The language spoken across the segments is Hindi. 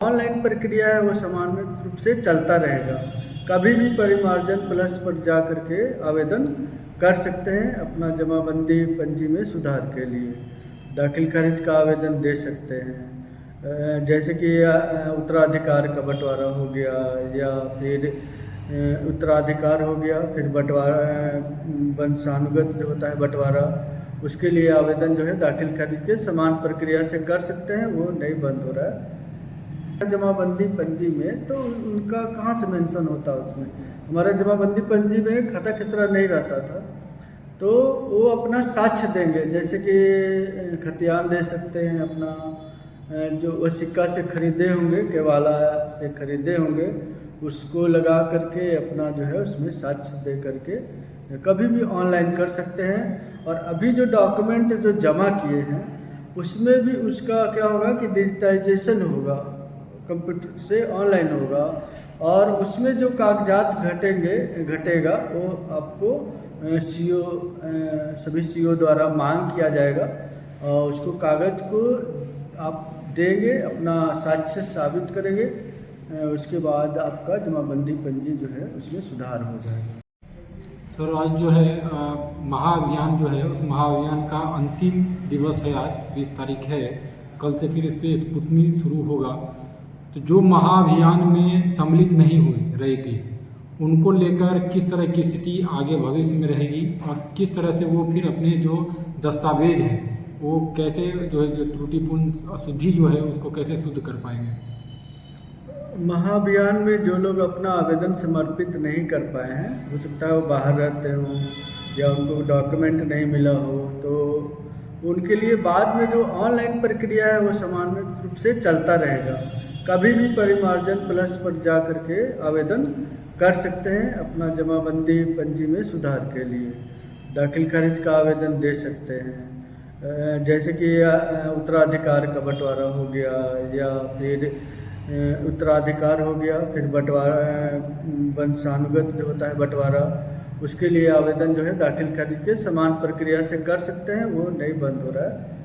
ऑनलाइन प्रक्रिया है वो सामान्य रूप से चलता रहेगा। कभी भी परिमार्जन प्लस पर जा करके आवेदन कर सकते हैं अपना जमाबंदी पंजी में सुधार के लिए। दाखिल खारिज का आवेदन दे सकते हैं। जैसे कि उत्तराधिकार का बंटवारा हो गया या फिर उत्तराधिकार हो गया, फिर बंटवारा वंशानुगत जो होता है बंटवारा, उसके लिए आवेदन जो है दाखिल खारिज के समान प्रक्रिया से कर सकते हैं। वो नहीं बंद हो रहा है जमाबंदी पंजी में। तो उनका कहाँ से मेंशन होता है उसमें? हमारा जमाबंदी पंजी में खाता खसरा नहीं रहता था, तो वो अपना साक्ष्य देंगे। जैसे कि खतियान दे सकते हैं अपना, जो वो सिक्का से खरीदे होंगे, केवाला से खरीदे होंगे, उसको लगा करके अपना जो है उसमें साक्ष्य दे करके कभी भी ऑनलाइन कर सकते हैं। और अभी जो डॉक्यूमेंट जो जमा किए हैं उसमें भी उसका क्या होगा कि डिजिटाइजेशन होगा, कंप्यूटर से ऑनलाइन होगा, और उसमें जो कागजात घटेगा वो आपको सीओ सभी सीओ द्वारा मांग किया जाएगा, और उसको कागज़ को आप देंगे, अपना साक्ष्य साबित करेंगे। उसके बाद आपका जमाबंदी पंजी जो है उसमें सुधार हो जाएगा। सर आज जो है महाअभियान जो है उस महाअभियान का अंतिम दिवस है, आज 20 तारीख है। कल से फिर इस पर स्क्रूटनी शुरू होगा। तो जो महाअभियान में सम्मिलित नहीं हुई रही थी उनको लेकर किस तरह की स्थिति आगे भविष्य में रहेगी, और किस तरह से वो फिर अपने जो दस्तावेज हैं वो कैसे जो है जो त्रुटिपूर्ण अशुद्धि जो है उसको कैसे शुद्ध कर पाएंगे? महाअभियान में जो लोग अपना आवेदन समर्पित नहीं कर पाए हैं, हो सकता है वो बाहर रहते हों या उनको डॉक्यूमेंट नहीं मिला हो, तो उनके लिए बाद में जो ऑनलाइन प्रक्रिया है वो सामान्य रूप से चलता रहेगा। कभी भी परिमार्जन प्लस पर जा करके आवेदन कर सकते हैं अपना जमाबंदी पंजी में सुधार के लिए। दाखिल खारिज का आवेदन दे सकते हैं। जैसे कि उत्तराधिकार का बंटवारा हो गया या फिर उत्तराधिकार हो गया, फिर बंटवारा वंशानुगत जो होता है बंटवारा, उसके लिए आवेदन जो है दाखिल खारिज के समान प्रक्रिया से कर सकते हैं। वो नहीं बंद हो रहा है।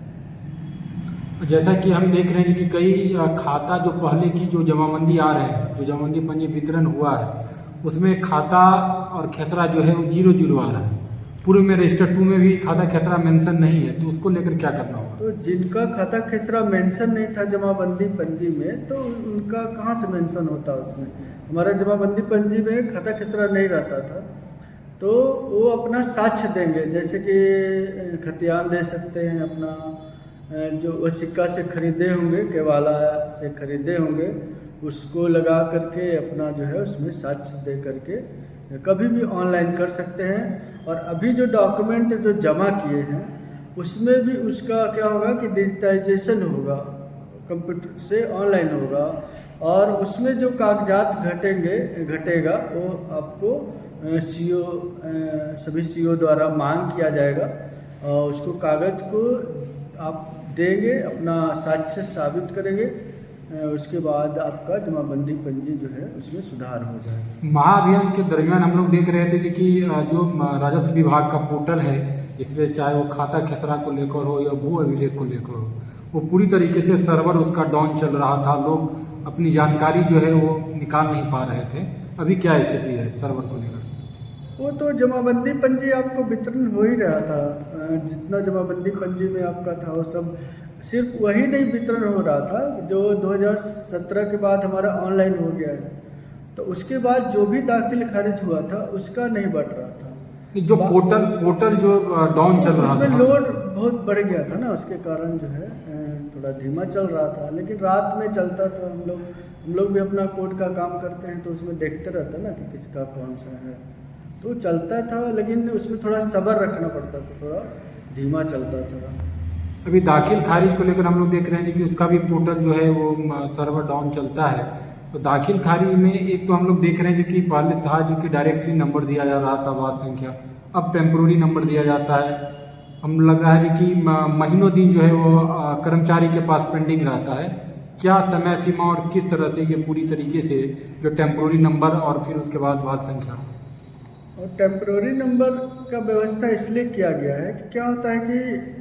जैसा कि हम देख रहे हैं कि कई खाता जो पहले की जो जमाबंदी आ रहे हैं, जो जमाबंदी पंजी वितरण हुआ है उसमें खाता और खसरा जो है वो 0-0 आ रहा है। पूर्व में रजिस्टर 2 में भी खाता खसरा मेंशन नहीं है, तो उसको लेकर क्या करना होगा? तो जिनका खाता खसरा मेंशन नहीं था जमाबंदी पंजी में, तो उनका कहाँ से मेंशन होता उसमें? हमारा जमाबंदी पंजी में खाता खसरा नहीं रहता था, तो वो अपना साक्ष्य देंगे। जैसे कि खतियान दे सकते हैं अपना, जो वो सिक्का से खरीदे होंगे, केवाला से खरीदे होंगे, उसको लगा करके अपना जो है उसमें साक्ष्य दे करके कभी भी ऑनलाइन कर सकते हैं। और अभी जो डॉक्यूमेंट जो जमा किए हैं उसमें भी उसका क्या होगा कि डिजिटाइजेशन होगा, कंप्यूटर से ऑनलाइन होगा, और उसमें जो कागजात घटेगा वो आपको सीओ सभी सीओ द्वारा मांग किया जाएगा, और उसको कागज़ को आप देंगे, अपना साक्ष्य साबित करेंगे। उसके बाद आपका जमाबंदी पंजी जो है उसमें सुधार हो जाएगा। महाअभियान के दरमियान हम लोग देख रहे थे कि जो राजस्व विभाग का पोर्टल है, इसमें चाहे वो खाता खसरा को लेकर हो या भू अभिलेख को लेकर हो, वो पूरी तरीके से सर्वर उसका डाउन चल रहा था। लोग अपनी जानकारी जो है वो निकाल नहीं पा रहे थे। अभी क्या स्थिति है सर्वर को लेकर? वो तो जमाबंदी पंजी आपको वितरण हो ही रहा था। जितना जमाबंदी पंजी में आपका था वो सब, सिर्फ वही नहीं वितरण हो रहा था जो 2017 के बाद हमारा ऑनलाइन हो गया है, तो उसके बाद जो भी दाखिल खारिज हुआ था उसका नहीं बढ़ रहा था। जो पोर्टल जो डाउन चल रहा था, उसमें लोड बहुत बढ़ गया था ना, उसके कारण जो है थोड़ा धीमा चल रहा था। लेकिन रात में चलता था। हम लोग भी अपना कोर्ट का काम करते हैं, तो उसमें देखते रहते ना कि किसका कौन सा है, तो चलता था। लेकिन उसमें थोड़ा सब्र रखना पड़ता था, थोड़ा धीमा चलता था। अभी दाखिल खारिज को लेकर हम लोग देख रहे हैं कि उसका भी पोर्टल जो है वो सर्वर डाउन चलता है। तो दाखिल खारिज में एक तो हम लोग देख रहे हैं जो कि पहले था जो कि डायरेक्टली नंबर दिया जा रहा था वार्ड संख्या, अब टेम्पोररी नंबर दिया जाता है। हम लग रहा है कि महीनों दिन जो है वो कर्मचारी के पास पेंडिंग रहता है। क्या समय सीमा और किस तरह से ये पूरी तरीके से जो टेम्पोररी नंबर और फिर उसके बाद वार्ड संख्या? और टेम्पोररी नंबर का व्यवस्था इसलिए किया गया है कि क्या होता है कि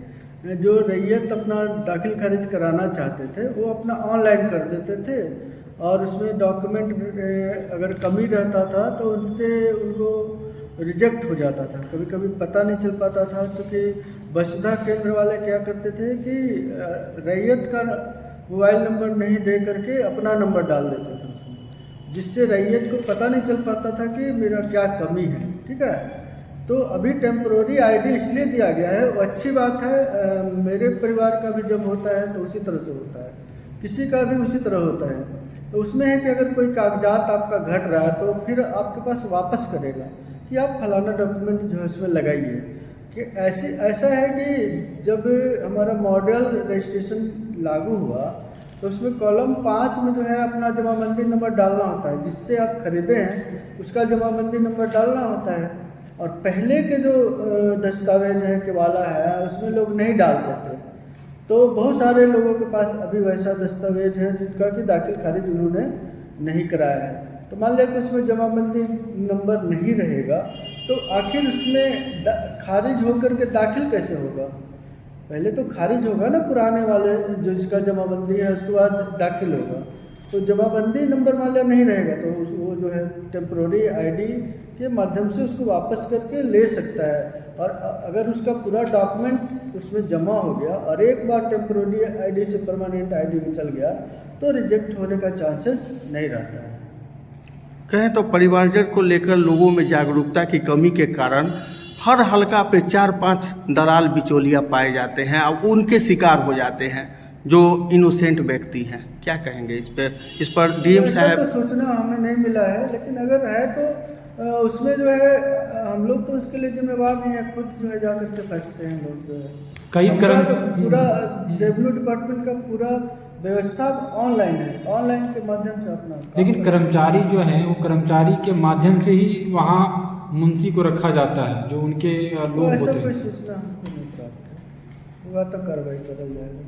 जो रैयत अपना दाखिल खारिज कराना चाहते थे वो अपना ऑनलाइन कर देते थे, और उसमें डॉक्यूमेंट अगर कमी रहता था तो उनसे उनको रिजेक्ट हो जाता था। कभी कभी पता नहीं चल पाता था, क्योंकि वसुधा केंद्र वाले क्या करते थे कि रैयत का मोबाइल नंबर नहीं दे करके अपना नंबर डाल देते थे उसमें, जिससे रैयत को पता नहीं चल पाता था कि मेरा क्या कमी है। ठीक है, तो अभी टेम्प्रोरी आईडी इसलिए दिया गया है, वो अच्छी बात है। मेरे परिवार का भी जब होता है तो उसी तरह से होता है, किसी का भी उसी तरह होता है। तो उसमें है कि अगर कोई कागजात आपका घट रहा है तो फिर आपके पास वापस करेगा कि आप फलाना डॉक्यूमेंट जो है उसमें लगाइए। कि ऐसा है कि जब हमारा मॉडल रजिस्ट्रेशन लागू हुआ तो उसमें कॉलम 5 में जो है अपना जमाबंदी नंबर डालना होता है, जिससे आप खरीदे हैं उसका जमाबंदी नंबर डालना होता है। और पहले के जो दस्तावेज है के वाला है उसमें लोग नहीं डालते थे, तो बहुत सारे लोगों के पास अभी वैसा दस्तावेज है जिनका कि दाखिल खारिज उन्होंने नहीं कराया है। तो मान लिया कि उसमें जमाबंदी नंबर नहीं रहेगा तो आखिर उसमें खारिज होकर के दाखिल कैसे होगा? पहले तो खारिज होगा ना पुराने वाले जो इसका जमाबंदी है, उसके बाद दाखिल होगा। तो जमाबंदी नंबर मान लिया नहीं रहेगा तो वो जो है टेम्प्रोरी आईडी के माध्यम से उसको वापस करके ले सकता है। और अगर उसका पूरा डॉक्यूमेंट उसमें जमा हो गया और एक बार टेम्प्रोरी आईडी से परमानेंट आईडी में चल गया तो रिजेक्ट होने का चांसेस नहीं रहता है। कहें तो परिवारजन को लेकर लोगों में जागरूकता की कमी के कारण हर हलका पे 4-5 दलाल बिचौलिया पाए जाते हैं और उनके शिकार हो जाते हैं जो इनोसेंट व्यक्ति हैं। क्या कहेंगे इस पर डीएम साहब? तो सूचना हमें नहीं मिला है, लेकिन अगर है तो उसमें जो है हम लोग तो उसके लिए जिम्मेवार नहीं है, खुद जो है जाकर के फंसते हैं लोग जो है। कई पूरा रेवेन्यू डिपार्टमेंट का पूरा व्यवस्था ऑनलाइन है, ऑनलाइन के माध्यम से अपना। लेकिन कर्मचारी जो हैं वो कर्मचारी के माध्यम से ही वहाँ मुंशी को रखा जाता है जो उनके लोग होते हैं। ऐसा कोई सूचना हमको नहीं प्राप्त है, हुआ तो कार्रवाई करा जाएगा।